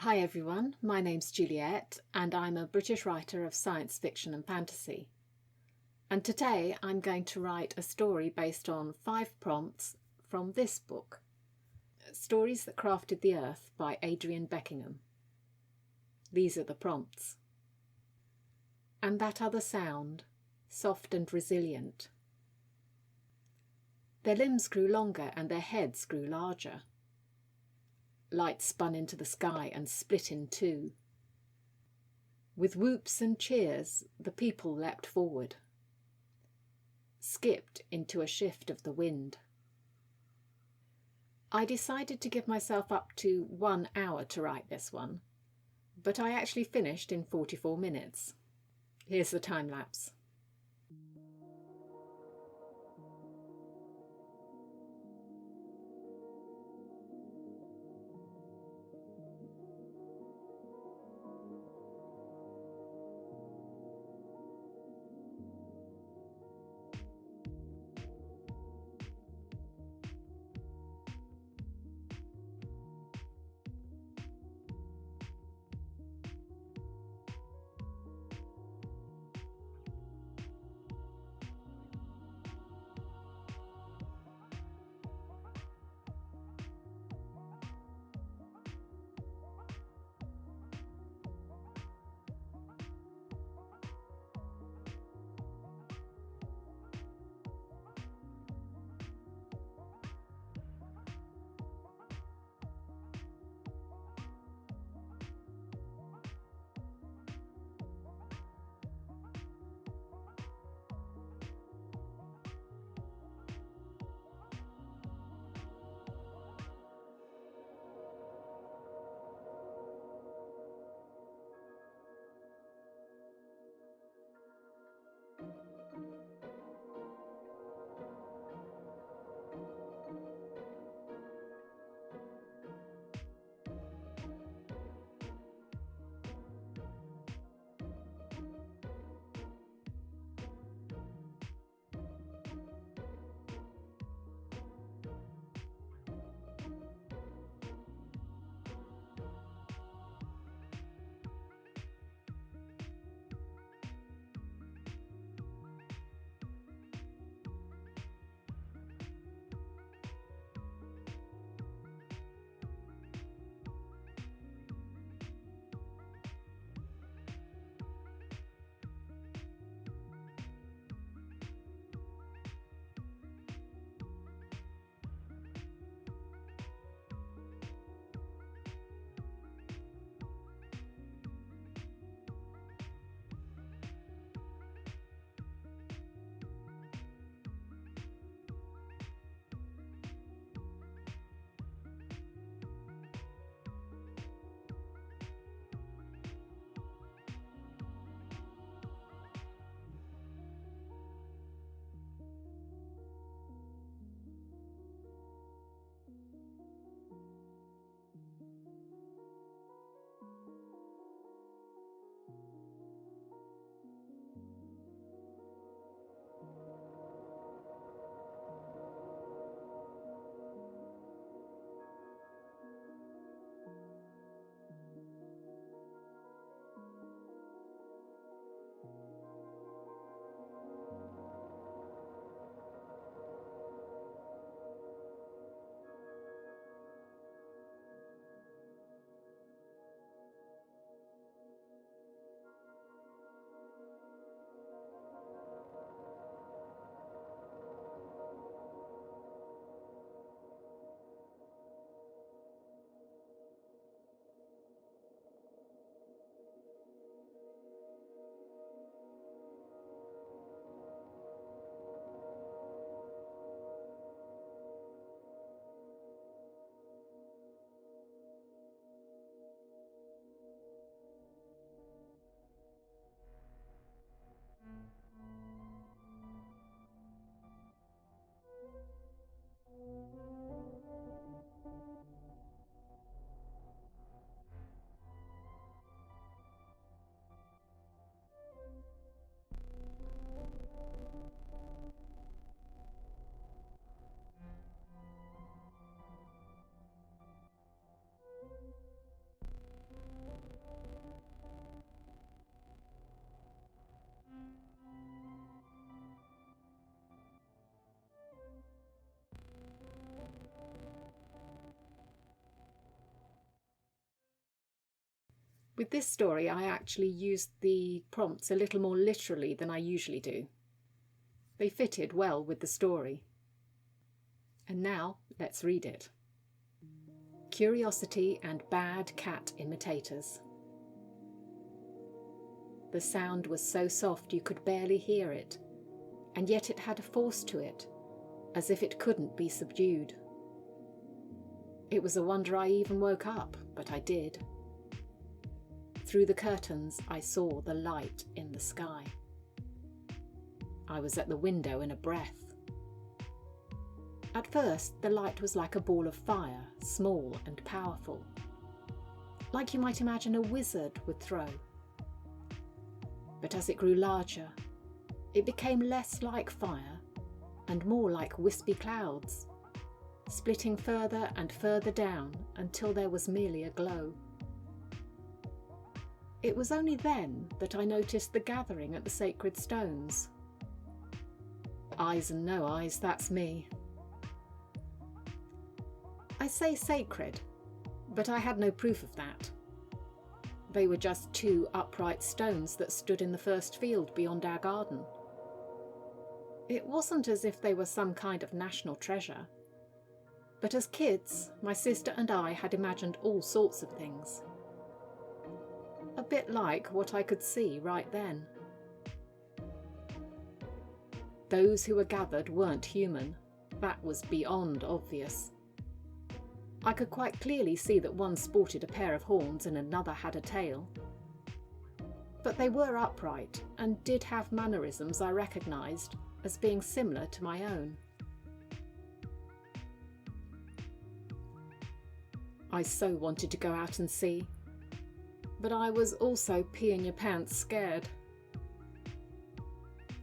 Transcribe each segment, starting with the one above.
Hi everyone, my name's Juliet and I'm a British writer of science fiction and fantasy. And today I'm going to write a story based on 5 prompts from this book, Stories That Crafted the Earth by Adrian Beckingham. These are the prompts. And that other sound, soft and resilient. Their limbs grew longer and their heads grew larger. Light spun into the sky and split in two. With whoops and cheers, the people leapt forward, skipped into a shift of the wind. I decided to give myself up to 1 hour to write this one, but I actually finished in 44 minutes. Here's the time lapse. With this story, I actually used the prompts a little more literally than I usually do. They fitted well with the story. And now, let's read it. Curiosity and bad cat imitators. The sound was so soft you could barely hear it, and yet it had a force to it, as if it couldn't be subdued. It was a wonder I even woke up, but I did. Through the curtains, I saw the light in the sky. I was at the window in a breath. At first, the light was like a ball of fire, small and powerful, like you might imagine a wizard would throw. But as it grew larger, it became less like fire and more like wispy clouds, splitting further and further down until there was merely a glow. It was only then that I noticed the gathering at the sacred stones. Eyes and no eyes, that's me. I say sacred, but I had no proof of that. They were just two upright stones that stood in the first field beyond our garden. It wasn't as if they were some kind of national treasure, but as kids, my sister and I had imagined all sorts of things. A bit like what I could see right then. Those who were gathered weren't human. That was beyond obvious. I could quite clearly see that one sported a pair of horns and another had a tail. But they were upright and did have mannerisms I recognised as being similar to my own. I so wanted to go out and see, but I was also pee-in-your-pants scared.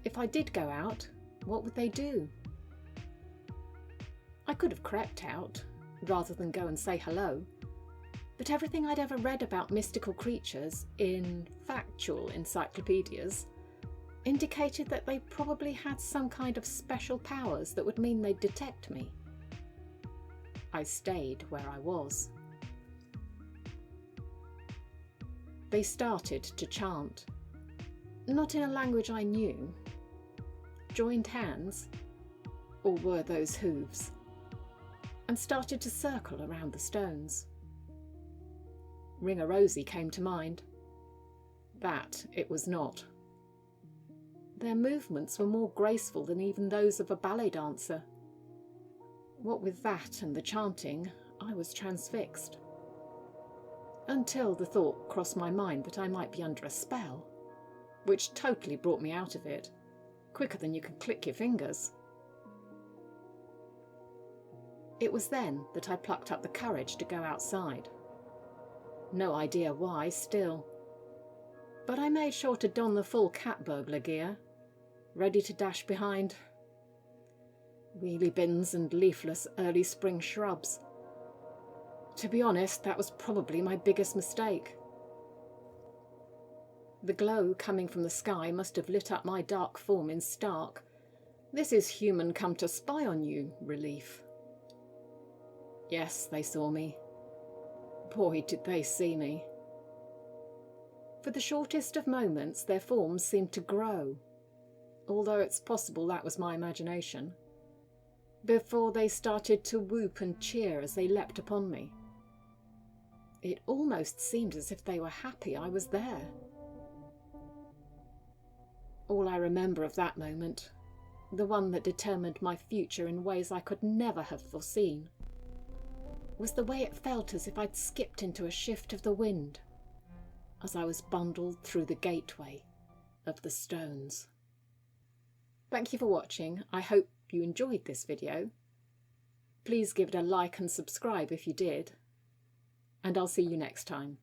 If I did go out, what would they do? I could have crept out, rather than go and say hello, but everything I'd ever read about mystical creatures in factual encyclopedias indicated that they probably had some kind of special powers that would mean they'd detect me. I stayed where I was. They started to chant, not in a language I knew, joined hands, or were those hooves, and started to circle around the stones. Ring-a-Rosy came to mind. That it was not. Their movements were more graceful than even those of a ballet dancer. What with that and the chanting, I was transfixed. Until the thought crossed my mind that I might be under a spell, which totally brought me out of it, quicker than you could click your fingers. It was then that I plucked up the courage to go outside. No idea why still, but I made sure to don the full cat burglar gear, ready to dash behind wheelie bins and leafless early spring shrubs. To be honest, that was probably my biggest mistake. The glow coming from the sky must have lit up my dark form in stark, "This is human come to spy on you" relief. Yes, they saw me. Boy, did they see me. For the shortest of moments, their forms seemed to grow, although it's possible that was my imagination, before they started to whoop and cheer as they leapt upon me. It almost seemed as if they were happy I was there. All I remember of that moment, the one that determined my future in ways I could never have foreseen, was the way it felt as if I'd skipped into a shift of the wind as I was bundled through the gateway of the stones. Thank you for watching. I hope you enjoyed this video. Please give it a like and subscribe if you did, and I'll see you next time.